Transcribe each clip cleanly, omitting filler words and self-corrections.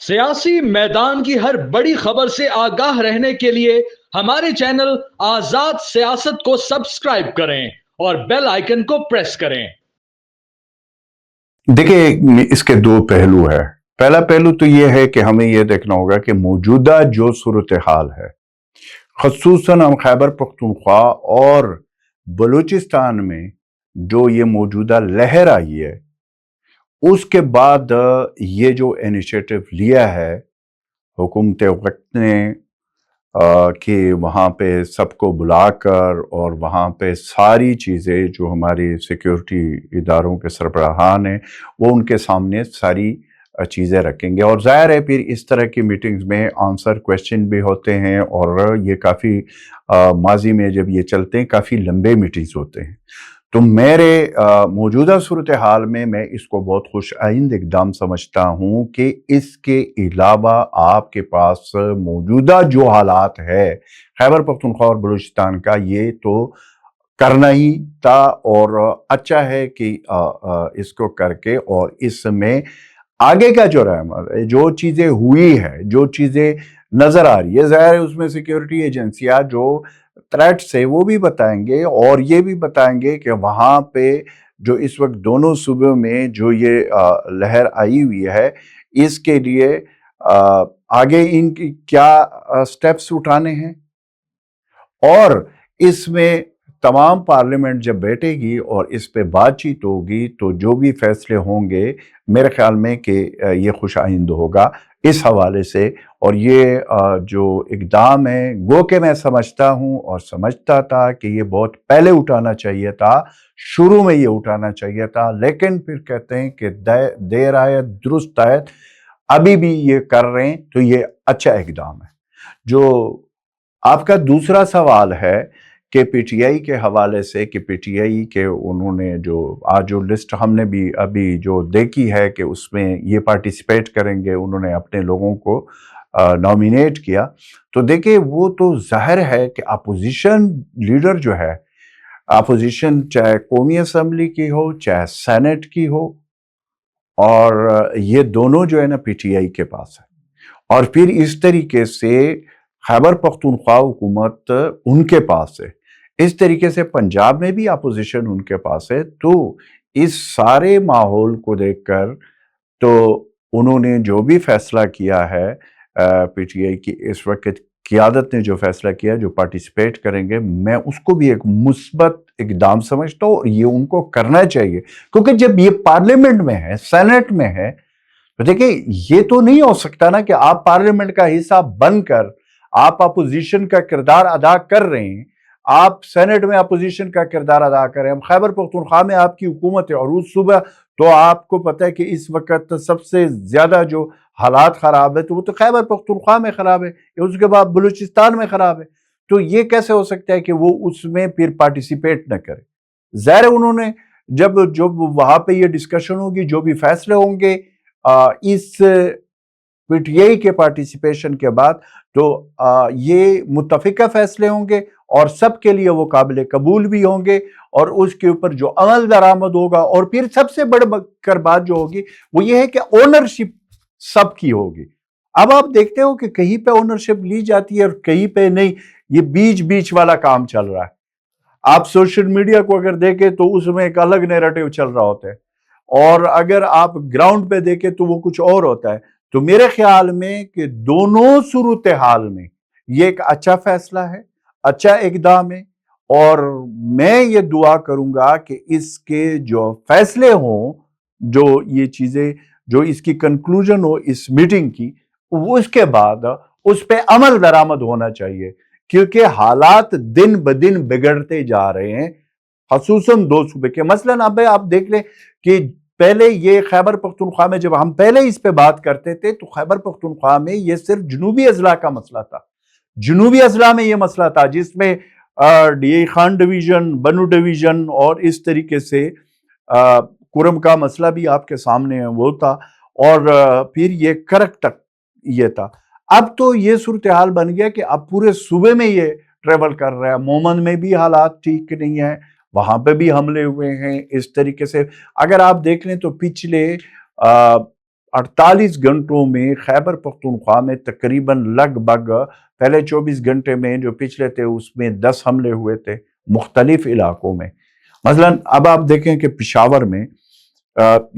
सियासी मैदान की हर बड़ी खबर से आगाह रहने के लिए हमारे चैनल आजाद सियासत को सब्सक्राइब करें और बेल आइकन को प्रेस करें। देखिए, इसके दो पहलू है। पहला पहलू तो ये है कि हमें यह देखना होगा कि मौजूदा जो सूरत हाल है, खसूसन हम खैबर पख्तूनख्वा और बलूचिस्तान में जो ये मौजूदा लहर आई है, उसके बाद ये जो इनिशिएटिव लिया है हुकूमत वक्त ने कि वहाँ पे सबको बुलाकर और वहाँ पे सारी चीज़ें जो हमारी सिक्योरिटी इदारों के सरबराहान हैं वो उनके सामने सारी चीज़ें रखेंगे। और ज़ाहिर है फिर इस तरह की मीटिंग्स में आंसर क्वेश्चन भी होते हैं और ये काफ़ी माजी में जब ये चलते हैं काफ़ी लंबे मीटिंग्स होते हैं। तो मेरे मौजूदा सूरत हाल में मैं इसको बहुत खुश आइंद इकदाम समझता हूँ कि इसके अलावा आपके पास मौजूदा जो हालात है खैबर पख्तूनख्वा और बलूचिस्तान का, ये तो करना ही था और अच्छा है कि इसको करके और इसमें आगे का जो रहा जो चीज़ें हुई है, जो चीज़ें नज़र आ रही है, ज़ाहिर है उसमें सिक्योरिटी एजेंसियाँ जो थ्रेट्स है वो भी बताएंगे और ये भी बताएंगे कि वहाँ पे जो इस वक्त दोनों सूबों में जो ये लहर आई हुई है, इसके लिए आगे इनकी क्या स्टेप्स उठाने हैं। और इसमें तमाम पार्लियामेंट जब बैठेगी और इस पे बातचीत होगी तो जो भी फैसले होंगे मेरे ख्याल में कि ये खुश आइंद होगा इस हवाले से। और ये जो इक़दाम है वो कि मैं समझता हूँ और समझता था कि ये बहुत पहले उठाना चाहिए था, शुरू में ये उठाना चाहिए था, लेकिन फिर कहते हैं कि देर आए दुरुस्त आए, अभी भी ये कर रहे हैं तो ये अच्छा इक़दाम है। जो आपका दूसरा सवाल है कि पीटीआई के हवाले से कि पीटीआई के उन्होंने जो आज जो लिस्ट हमने भी अभी जो देखी है कि उसमें ये पार्टिसिपेट करेंगे, उन्होंने अपने लोगों को नॉमिनेट किया। तो देखिए वो तो जाहिर है कि अपोजिशन लीडर जो है, अपोजिशन चाहे कौमी असम्बली की हो चाहे सेनेट की हो, और ये दोनों जो है ना पीटीआई के पास है। और फिर इस तरीके से खैबर पख्तूनख्वा हुकूमत उनके पास है, इस तरीके से पंजाब में भी अपोजिशन उनके पास है। तो इस सारे माहौल को देखकर तो उन्होंने जो भी फैसला किया है, पीटीआई की इस वक्त क़ियादत ने जो फैसला किया, जो पार्टिसिपेट करेंगे, मैं उसको भी एक मुस्बत इक़दाम समझता हूँ और ये उनको करना चाहिए। क्योंकि जब ये पार्लियामेंट में है, सेनेट में है, तो देखिए ये तो नहीं हो सकता ना कि आप पार्लियामेंट का हिस्सा बनकर आप अपोजिशन का किरदार अदा कर रहे हैं, आप सेनेट में अपोजिशन का किरदार अदा कर रहे हैं, खैबर पख्तूनख्वा में आपकी हुकूमत है और उस सुबह तो आपको पता है कि इस वक्त सबसे ज्यादा जो हालात खराब है तो वो तो खैबर पख्तूनख्वा में खराब है, उसके बाद बलूचिस्तान में खराब है। तो ये कैसे हो सकता है कि वो उसमें फिर पार्टिसिपेट न करे। ज़ाहिर है उन्होंने जब जब वहां पे ये डिस्कशन होगी, जो भी फैसले होंगे इस पीटीआई के पार्टिसिपेशन के बाद, तो ये मुत्तफिका फैसले होंगे और सबके लिए वो काबिल कबूल भी होंगे और उसके ऊपर जो अमल दरामद होगा। और फिर सबसे बढ़कर बात जो होगी वो ये है कि ओनरशिप सबकी होगी। अब आप देखते हो कि कहीं पे ओनरशिप ली जाती है और कहीं पे नहीं, ये बीच बीच वाला काम चल रहा है। आप सोशल मीडिया को अगर देखें तो उसमें एक अलग नैरेटिव चल रहा होता है और अगर आप ग्राउंड पे देखें तो वो कुछ और होता है। तो मेरे ख्याल में कि दोनों सूरत हाल में ये एक अच्छा फैसला है, अच्छा इकदाम है और मैं ये दुआ करूंगा कि इसके जो फैसले हों, जो ये चीजें, जो इसकी कंक्लूजन हो इस मीटिंग की, वो उसके बाद उस पर अमल दरामद होना चाहिए। क्योंकि हालात दिन ब दिन बिगड़ते जा रहे हैं, खसूसन दो सूबे के। मसलन अब आप देख लें कि पहले ये खैबर पख्तूनख्वा में जब हम पहले इस पे बात करते थे तो खैबर पख्तूनख्वा में ये सिर्फ जनूबी अजला का मसला था। जनूबी अजला में ये मसला था जिसमें डी खान डिवीजन, बनू डिवीजन और इस तरीके से कुरम का मसला भी आपके सामने है वो था, और फिर ये करक तक ये था। अब तो ये सूरत हाल बन गया कि अब पूरे सूबे में ये ट्रेवल कर रहा है। मोमन में भी हालात ठीक नहीं है, वहां पे भी हमले हुए हैं। इस तरीके से अगर आप देख लें तो पिछले 48 घंटों में खैबर पख्तूनख्वा में तकरीबन लगभग पहले 24 घंटे में जो पिछले थे उसमें 10 हमले हुए थे मुख्तलिफ इलाकों में। मसलन अब आप देखें कि पेशावर में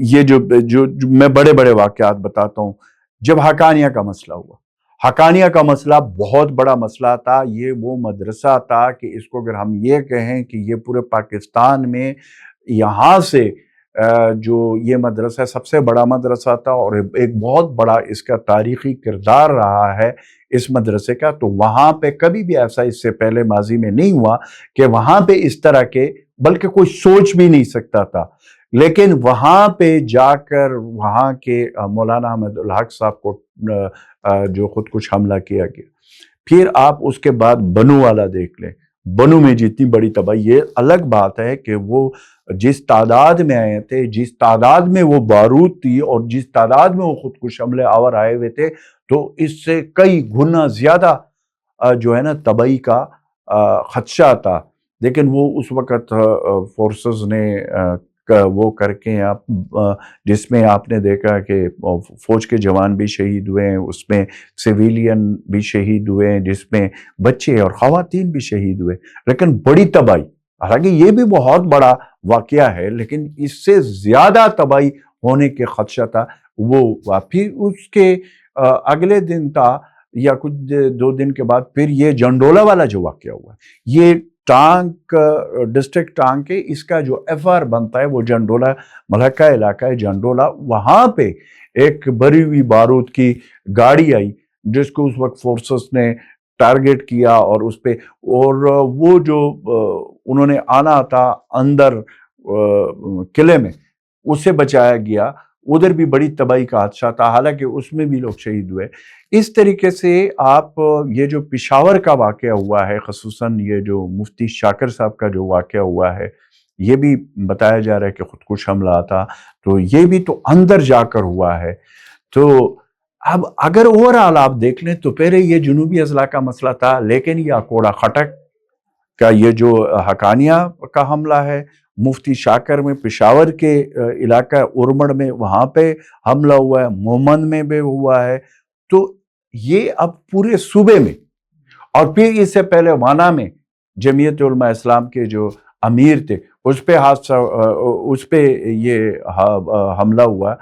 ये जो मैं बड़े बड़े वाक़यात बताता हूँ। जब हकानिया का मसला हुआ, हकानिया का मसला बहुत बड़ा मसला था। ये वो मदरसा था कि इसको अगर हम ये कहें कि ये पूरे पाकिस्तान में यहाँ से जो ये मदरसा सबसे बड़ा मदरसा था और एक बहुत बड़ा इसका तारीखी किरदार रहा है इस मदरसे का। तो वहाँ पे कभी भी ऐसा इससे पहले माजी में नहीं हुआ कि वहाँ पे इस तरह के, बल्कि कोई सोच भी नहीं सकता था। लेकिन वहाँ पे जाकर वहाँ के मौलाना अहमद उल हक साहब को जो खुदकुश हमला किया गया। फिर आप उसके बाद बनू वाला देख लें, बनू में जितनी बड़ी तबाही, ये अलग बात है कि वो जिस तादाद में आए थे, जिस तादाद में वो बारूद थी और जिस तादाद में वो खुदकुश हमले आवर आए हुए थे, तो इससे कई गुना ज्यादा जो है ना तबाही का खदशा था। लेकिन वो उस वक़्त फोर्सेस ने वो करके आप जिसमें आपने देखा कि फौज के जवान भी शहीद हुए हैं, उसमें सिविलियन भी शहीद हुए हैं, जिसमें बच्चे और ख़वातीन भी शहीद हुए। लेकिन बड़ी तबाही, हालांकि ये भी बहुत बड़ा वाक़या है, लेकिन इससे ज़्यादा तबाही होने के खदशा था वो। फिर उसके अगले दिन था या कुछ 2 दिन के बाद फिर ये जंडोला वाला जो वाक़या हुआ, ये टांक डिस्ट्रिक्ट टांक के इसका जो एफआर बनता है वो जंडोला मलहका इलाका है जंडोला, वहाँ पे एक भरी हुई बारूद की गाड़ी आई जिसको उस वक्त फोर्सेस ने टारगेट किया और उस पे, और वो जो उन्होंने आना था अंदर किले में, उससे बचाया गया। उधर भी बड़ी तबाही का हादसा था, हालांकि उसमें भी लोग शहीद हुए। इस तरीके से आप ये जो पेशावर का वाक़या हुआ है, ख़ुसूसन ये जो मुफ्ती शाकिर साहब का जो वाक़या हुआ है, ये भी बताया जा रहा है कि खुदकुश हमला था, तो ये भी तो अंदर जाकर हुआ है। तो अब अगर ओवरऑल आप देख लें तो पहले ये जुनूबी अजला का मसला था, लेकिन ये अकोड़ा खटक का ये जो हकानिया का हमला है, मुफ्ती शाकिर में पेशावर के इलाका उरमड़ में वहाँ पे हमला हुआ है, मोहम्मद में भी हुआ है। तो ये अब पूरे सूबे में, और फिर इससे पहले वाना में जमीयत उलमा इस्लाम के जो अमीर थे उस पे हादसा, उस पे ये हमला हुआ।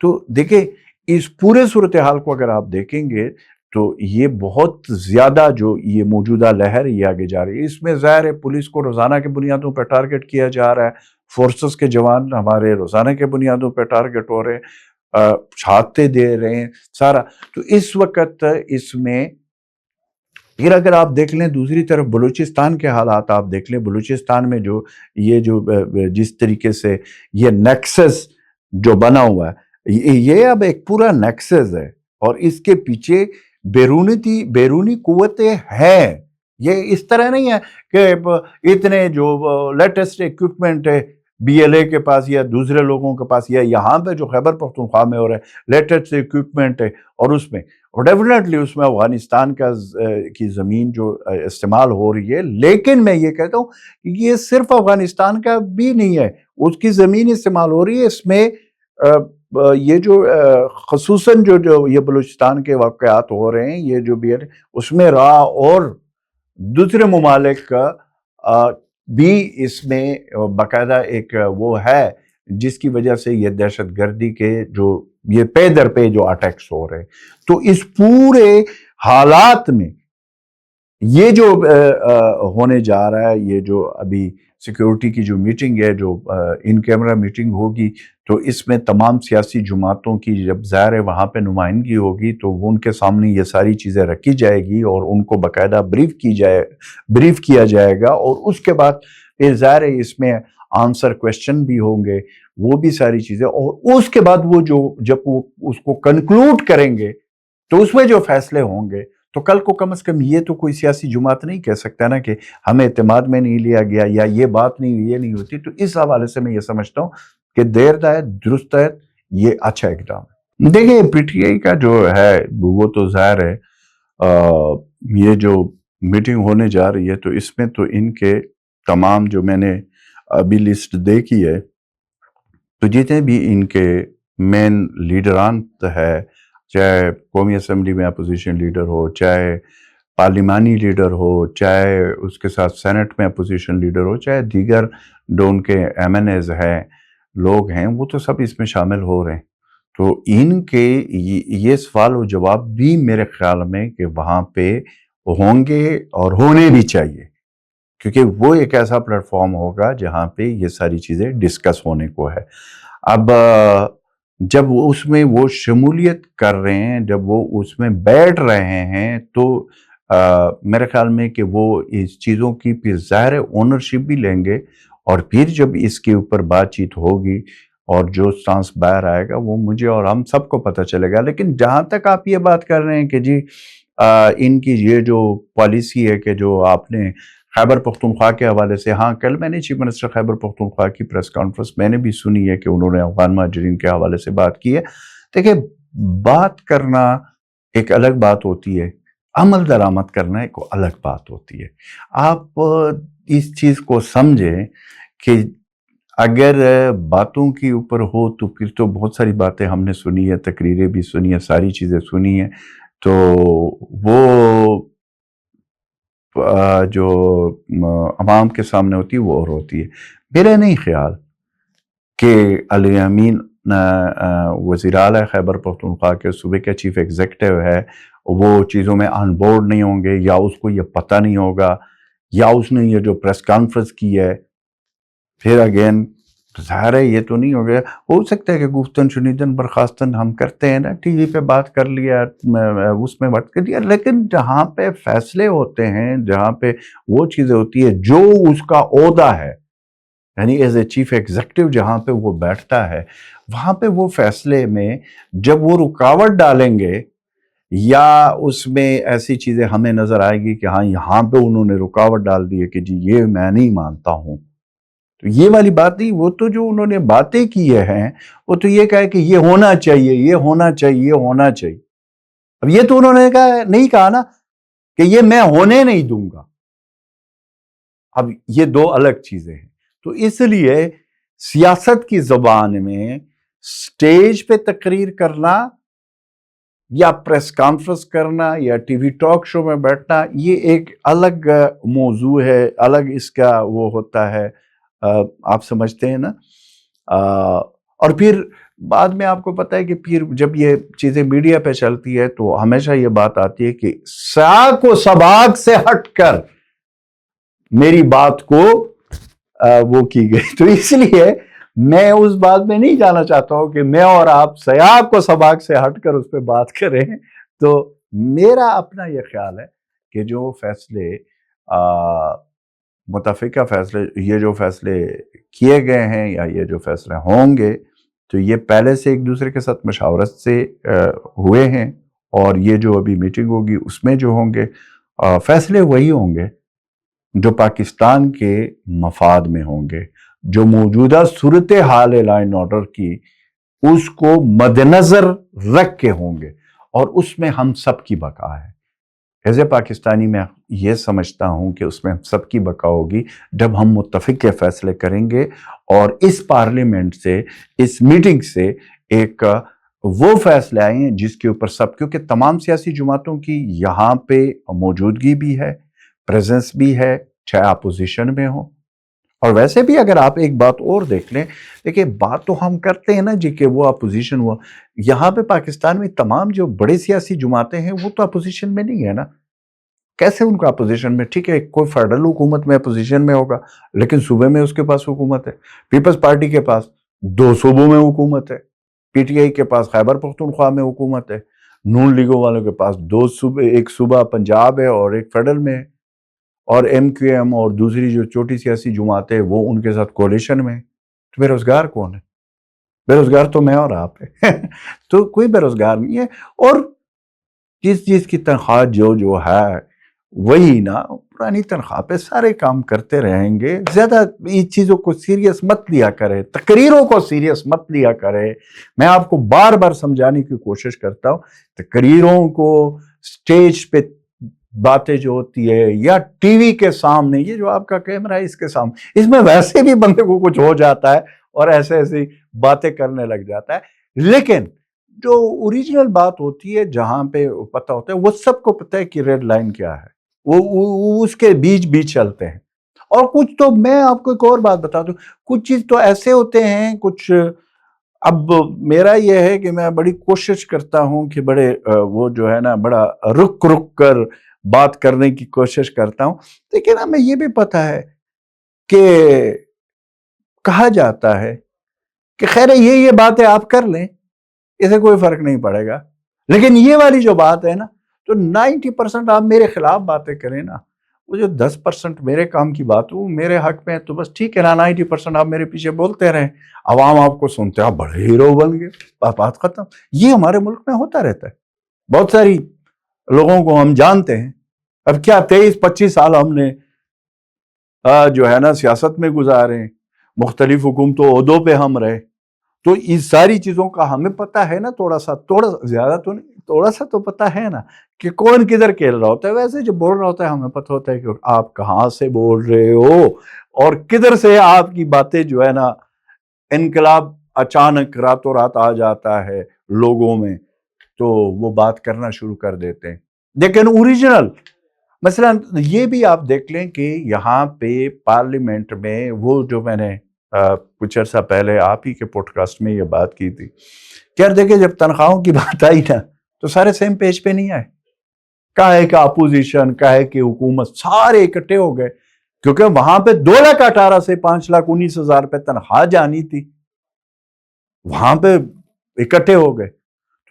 तो देखिए इस पूरे सूरत हाल को अगर आप देखेंगे तो ये बहुत ज़्यादा जो ये मौजूदा लहर ये आगे जा रही है, इसमें ज़ाहिर है पुलिस को रोज़ाना की बुनियादों पर टारगेट किया जा रहा है, फोर्सेस के जवान हमारे रोज़ाना के बुनियादों पर टारगेट हो रहे हैं, शहादतें दे रहे हैं सारा। तो इस वक्त इसमें फिर अगर आप देख लें दूसरी तरफ बलूचिस्तान के हालात आप देख लें, बलूचिस्तान में जो ये जो जिस तरीके से ये नेक्सस जो बना हुआ है, ये अब एक पूरा नेक्सस है और इसके पीछे बैरूनी कुव्वतें हैं। ये इस तरह नहीं है कि इतने जो लेटेस्ट इक्विपमेंट है बीएलए के पास या दूसरे लोगों के पास, या यहाँ पे जो खैबर पख्तूनख्वा में हो रहा है लेटेस्ट इक्विपमेंट है, और उसमें और डेफिनेटली उसमें अफगानिस्तान का की ज़मीन जो इस्तेमाल हो रही है। लेकिन मैं ये कहता हूँ कि ये सिर्फ अफगानिस्तान का भी नहीं है, उसकी ज़मीन इस्तेमाल हो रही है। इसमें ये जो ख़ुसूसन जो ये बलूचिस्तान के वाक़यात हो रहे हैं, ये जो भी है उसमें रहा, और दूसरे ममालिक का भी इसमें बाकायदा एक वो है जिसकी वजह से ये दहशत गर्दी के जो ये पे दर पे जो अटैक्स हो रहे हैं। तो इस पूरे हालात में ये जो होने जा रहा है, ये जो अभी सिक्योरिटी की जो मीटिंग है, जो इन कैमरा मीटिंग होगी, तो इसमें तमाम सियासी जमातों की जब ज़ाहिर है वहाँ पे नुमाइंदगी होगी तो वो उनके सामने ये सारी चीज़ें रखी जाएगी और उनको बाकायदा ब्रीफ किया जाएगा, और उसके बाद फिर ज़ाहिर है इसमें आंसर क्वेश्चन भी होंगे, वो भी सारी चीज़ें, और उसके बाद वो जो जब वो उसको कंक्लूड करेंगे तो उसमें जो फैसले होंगे, तो कल को कम से कम ये तो कोई सियासी जुमात नहीं कह सकता ना कि हमें एतमाद में नहीं लिया गया या ये बात नहीं, ये नहीं होती। तो इस हवाले से मैं ये समझता हूँ कि देर दायद दुरुस्त दायद ये अच्छा इक़दाम है। देखिए पीटीआई का जो है वो तो ज़ाहिर है ये जो मीटिंग होने जा रही है तो इसमें तो इनके तमाम जो मैंने अभी लिस्ट देखी है, तो जितने भी इनके مین لیڈران ہے، چاہے قومی اسمبلی میں اپوزیشن لیڈر ہو، چاہے پارلیمانی لیڈر ہو، چاہے اس کے ساتھ سینٹ میں اپوزیشن لیڈر ہو، چاہے دیگر جو ان کے ایم این ایز ہیں لوگ ہیں، وہ تو سب اس میں شامل ہو رہے ہیں۔ تو ان کے یہ سوال و جواب بھی میرے خیال میں کہ وہاں پہ ہوں گے اور ہونے بھی چاہیے، کیونکہ وہ ایک ایسا پلیٹ فارم ہوگا جہاں پہ یہ ساری چیزیں ڈسکس ہونے کو ہے۔ اب جب اس میں وہ شمولیت کر رہے ہیں، جب وہ اس میں بیٹھ رہے ہیں، تو میرے خیال میں کہ وہ اس چیزوں کی پھر ظاہر اونرشپ بھی لیں گے، اور پھر جب اس کے اوپر بات چیت ہوگی اور جو سانس باہر آئے گا وہ مجھے اور ہم سب کو پتہ چلے گا۔ لیکن جہاں تک آپ یہ بات کر رہے ہیں کہ جی ان کی یہ جو پالیسی ہے کہ جو آپ نے خیبر پختونخوا کے حوالے سے، ہاں کل میں نے چیف منسٹر خیبر پختونخوا کی پریس کانفرنس میں نے بھی سنی ہے کہ انہوں نے افغان مہاجرین کے حوالے سے بات کی ہے۔ دیکھیں، بات کرنا ایک الگ بات ہوتی ہے، عمل درآمد کرنا ایک الگ بات ہوتی ہے۔ آپ اس چیز کو سمجھیں کہ اگر باتوں کے اوپر ہو تو پھر تو بہت ساری باتیں ہم نے سنی ہے، تقریریں بھی سنی ہے، ساری چیزیں سنی ہیں، تو وہ جو عوام کے سامنے ہوتی ہے وہ اور ہوتی ہے۔ میرا نہیں خیال کہ علی امین وزیر اعلیٰ خیبر پختونخوا کے صوبے کا چیف ایگزیکٹو ہے، وہ چیزوں میں آن بورڈ نہیں ہوں گے، یا اس کو یہ پتہ نہیں ہوگا، یا اس نے یہ جو پریس کانفرنس کی ہے، پھر اگین ظاہر ہے یہ تو نہیں ہو گیا۔ ہو سکتا ہے کہ گفتن شنیدن برخاستن ہم کرتے ہیں نا، ٹی وی پہ بات کر لیا، اس میں بات کر لیا، لیکن جہاں پہ فیصلے ہوتے ہیں، جہاں پہ وہ چیزیں ہوتی ہے جو اس کا عہدہ ہے، یعنی ایز اے چیف ایگزیکٹو جہاں پہ وہ بیٹھتا ہے، وہاں پہ وہ فیصلے میں جب وہ رکاوٹ ڈالیں گے یا اس میں ایسی چیزیں ہمیں نظر آئے گی کہ ہاں یہاں پہ انہوں نے رکاوٹ ڈال دی ہے کہ جی یہ میں نہیں مانتا ہوں، تو یہ والی بات نہیں، وہ تو جو انہوں نے باتیں کی ہیں وہ تو یہ کہا کہ یہ ہونا چاہیے، یہ ہونا چاہیے، یہ ہونا چاہیے۔ اب یہ تو انہوں نے نہیں کہا نا کہ یہ میں ہونے نہیں دوں گا۔ اب یہ دو الگ چیزیں ہیں۔ تو اس لیے سیاست کی زبان میں سٹیج پہ تقریر کرنا یا پریس کانفرنس کرنا یا ٹی وی ٹاک شو میں بیٹھنا، یہ ایک الگ موضوع ہے، الگ اس کا وہ ہوتا ہے، آپ سمجھتے ہیں نا۔ اور پھر بعد میں آپ کو پتہ ہے کہ پھر جب یہ چیزیں میڈیا پہ چلتی ہے تو ہمیشہ یہ بات آتی ہے کہ سیاق و سباق سے ہٹ کر میری بات کو وہ کی گئی۔ تو اس لیے میں اس بات میں نہیں جانا چاہتا ہوں کہ میں اور آپ سیاق و سباق سے ہٹ کر اس پہ بات کریں۔ تو میرا اپنا یہ خیال ہے کہ جو فیصلے متفقہ فیصلے، یہ جو فیصلے کیے گئے ہیں یا یہ جو فیصلے ہوں گے، تو یہ پہلے سے ایک دوسرے کے ساتھ مشاورت سے ہوئے ہیں، اور یہ جو ابھی میٹنگ ہوگی اس میں جو ہوں گے فیصلے وہی ہوں گے جو پاکستان کے مفاد میں ہوں گے، جو موجودہ صورتحال لا اینڈ آرڈر کی اس کو مد نظر رکھ کے ہوں گے، اور اس میں ہم سب کی بقا ہے۔ ایز اے پاکستانی میں یہ سمجھتا ہوں کہ اس میں ہم سب کی بقا ہوگی جب ہم متفق کے فیصلے کریں گے، اور اس پارلیمنٹ سے، اس میٹنگ سے ایک وہ فیصلے آئے ہیں جس کے اوپر سب، کیونکہ تمام سیاسی جماعتوں کی یہاں پہ موجودگی بھی ہے، پریزنس بھی ہے، چاہے اپوزیشن میں ہو۔ اور ویسے بھی اگر آپ ایک بات اور دیکھ لیں، دیکھیں بات تو ہم کرتے ہیں نا جی کہ وہ اپوزیشن ہوا، یہاں پہ پاکستان میں تمام جو بڑے سیاسی جماعتیں ہیں وہ تو اپوزیشن میں نہیں ہے نا۔ کیسے ان کا اپوزیشن میں؟ ٹھیک ہے، کوئی فیڈرل حکومت میں اپوزیشن میں ہوگا، لیکن صوبے میں اس کے پاس حکومت ہے۔ پیپلز پارٹی کے پاس 2 صوبوں میں حکومت ہے، پی ٹی آئی کے پاس خیبر پختونخوا میں حکومت ہے، نون لیگوں والوں کے پاس 2 صوبے، ایک صوبہ پنجاب ہے اور ایک فیڈرل میں ہے، اور ایم کیو ایم اور دوسری جو چھوٹی سیاسی جماعتیں وہ ان کے ساتھ کولیشن میں۔ تو بے روزگار کون ہے؟ بے روزگار تو میں اور آپ ہے۔ تو کوئی بے روزگار نہیں ہے، اور جس کی تنخواہ جو ہے وہی نا، پرانی تنخواہ پہ سارے کام کرتے رہیں گے۔ زیادہ اس چیزوں کو سیریس مت لیا کرے، تقریروں کو سیریس مت لیا کرے۔ میں آپ کو بار بار سمجھانے کی کوشش کرتا ہوں، تقریروں کو، سٹیج پہ باتیں جو ہوتی ہے یا ٹی وی کے سامنے، یہ جو آپ کا کیمرہ ہے اس کے سامنے، اس میں ویسے بھی بندے کو کچھ ہو جاتا ہے اور ایسے ایسی باتیں کرنے لگ جاتا ہے، لیکن جو اوریجنل بات ہوتی ہے جہاں پہ پتہ ہوتا ہے وہ سب کو پتہ ہے کہ ریڈ لائن کیا ہے، وہ اس کے بیچ بیچ چلتے ہیں۔ اور کچھ تو میں آپ کو ایک اور بات بتا دوں، کچھ چیز تو ایسے ہوتے ہیں، کچھ اب میرا یہ ہے کہ میں بڑی کوشش کرتا ہوں کہ بڑے وہ جو ہے نا بڑا رک کر بات کرنے کی کوشش کرتا ہوں، لیکن ہمیں یہ بھی پتہ ہے کہ کہا جاتا ہے کہ خیر یہ باتیں آپ کر لیں، اسے کوئی فرق نہیں پڑے گا، لیکن یہ والی جو بات ہے نا، تو 90% آپ میرے خلاف باتیں کریں نا، وہ جو 10% میرے کام کی بات ہو میرے حق میں، تو بس ٹھیک ہے نا، 90% آپ میرے پیچھے بولتے رہیں، عوام آپ کو سنتے، آپ بڑے ہیرو بن گئے، بات ختم۔ یہ ہمارے ملک میں ہوتا رہتا ہے، بہت ساری لوگوں کو ہم جانتے ہیں۔ اب کیا 23-25 سال ہم نے جو ہے نا سیاست میں گزارے، مختلف حکومتوں عہدوں پہ ہم رہے، تو اس ساری چیزوں کا ہمیں پتہ ہے نا، تھوڑا سا زیادہ تو نہیں، تھوڑا سا تو پتہ ہے نا کہ کون کدھر کھیل رہا ہوتا ہے۔ ویسے جو بول رہا ہوتا ہے ہمیں پتہ ہوتا ہے کہ آپ کہاں سے بول رہے ہو اور کدھر سے آپ کی باتیں جو ہے نا انقلاب اچانک راتوں رات آ جاتا ہے لوگوں میں، تو وہ بات کرنا شروع کر دیتے ہیں۔ لیکن اوریجنل مثلا یہ بھی آپ دیکھ لیں کہ یہاں پہ پارلیمنٹ میں وہ جو میں نے کچھ عرصہ پہلے آپ ہی کے پوڈ کاسٹ میں یہ بات کی تھی کہ یار دیکھیں جب تنخواہوں کی بات آئی نا تو سارے سیم پیج پہ نہیں آئے، کہا ہے کہ اپوزیشن، کہا ہے کہ حکومت، سارے اکٹھے ہو گئے، کیونکہ وہاں پہ 2,18,000 سے 5,19,000 پہ تنخواہ جانی تھی، وہاں پہ اکٹھے ہو گئے۔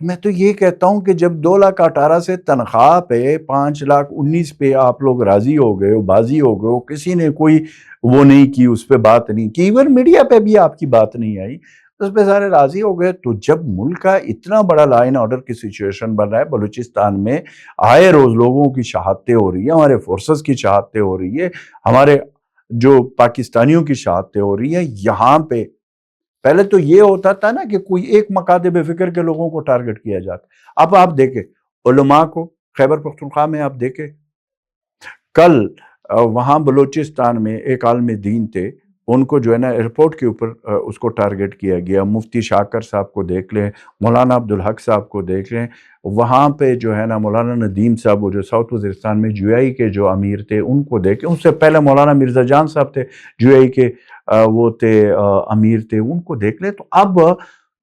تو میں تو یہ کہتا ہوں کہ جب 2,18,000 سے تنخواہ پہ 5,19,000 پہ آپ لوگ راضی ہو گئے ہو، بازی ہو گئے ہو، کسی نے کوئی وہ نہیں کی، اس پہ بات نہیں کی، ایون میڈیا پہ بھی آپ کی بات نہیں آئی، اس پہ سارے راضی ہو گئے، تو جب ملک کا اتنا بڑا لا اینڈ آرڈر کی سچویشن بن رہا ہے، بلوچستان میں آئے روز لوگوں کی شہادتیں ہو رہی ہیں، ہمارے فورسز کی شہادتیں ہو رہی ہے، ہمارے جو پاکستانیوں کی شہادتیں ہو رہی ہیں، یہاں پہ پہلے تو یہ ہوتا تھا نا کہ کوئی ایک مکاتب فکر کے لوگوں کو ٹارگٹ کیا جاتا، اب آپ دیکھیں علماء کو، خیبر پختونخوا میں آپ دیکھیں، کل وہاں بلوچستان میں ایک عالم دین تھے، ان کو جو ہے نا ایئرپورٹ کے اوپر اس کو ٹارگٹ کیا گیا، مفتی شاکر صاحب کو دیکھ لیں، مولانا عبدالحق صاحب کو دیکھ لیں، وہاں پہ جو ہے نا مولانا ندیم صاحب وہ جو ساؤتھ وزیرستان میں جو آئی کے جو امیر تھے ان کو دیکھیں، اس سے پہلے مولانا مرزا جان صاحب تھے جو آئی کے وہ تھے امیر تھے، ان کو دیکھ لیں۔ تو اب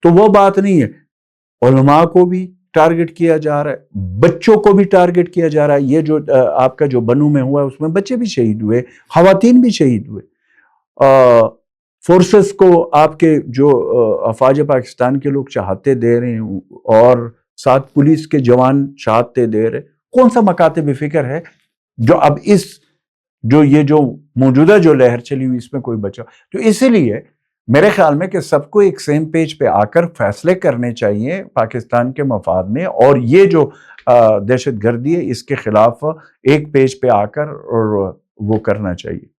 تو وہ بات نہیں ہے، علماء کو بھی ٹارگٹ کیا جا رہا ہے، بچوں کو بھی ٹارگٹ کیا جا رہا ہے، یہ جو آپ کا جو بنو میں ہوا ہے اس میں بچے بھی شہید ہوئے، خواتین بھی شہید ہوئے، فورسز کو آپ کے جو افواج پاکستان کے لوگ شہادتیں دے رہے ہیں اور ساتھ پولیس کے جوان شہادتیں دے رہے، کون سا مکاتب فکر ہے جو اب یہ جو موجودہ جو لہر چلی ہوئی اس میں کوئی بچا؟ تو اسی لیے میرے خیال میں کہ سب کو ایک سیم پیج پہ آ کر فیصلے کرنے چاہیے پاکستان کے مفاد میں، اور یہ جو دہشت گردی ہے اس کے خلاف ایک پیج پہ آ کر اور وہ کرنا چاہیے۔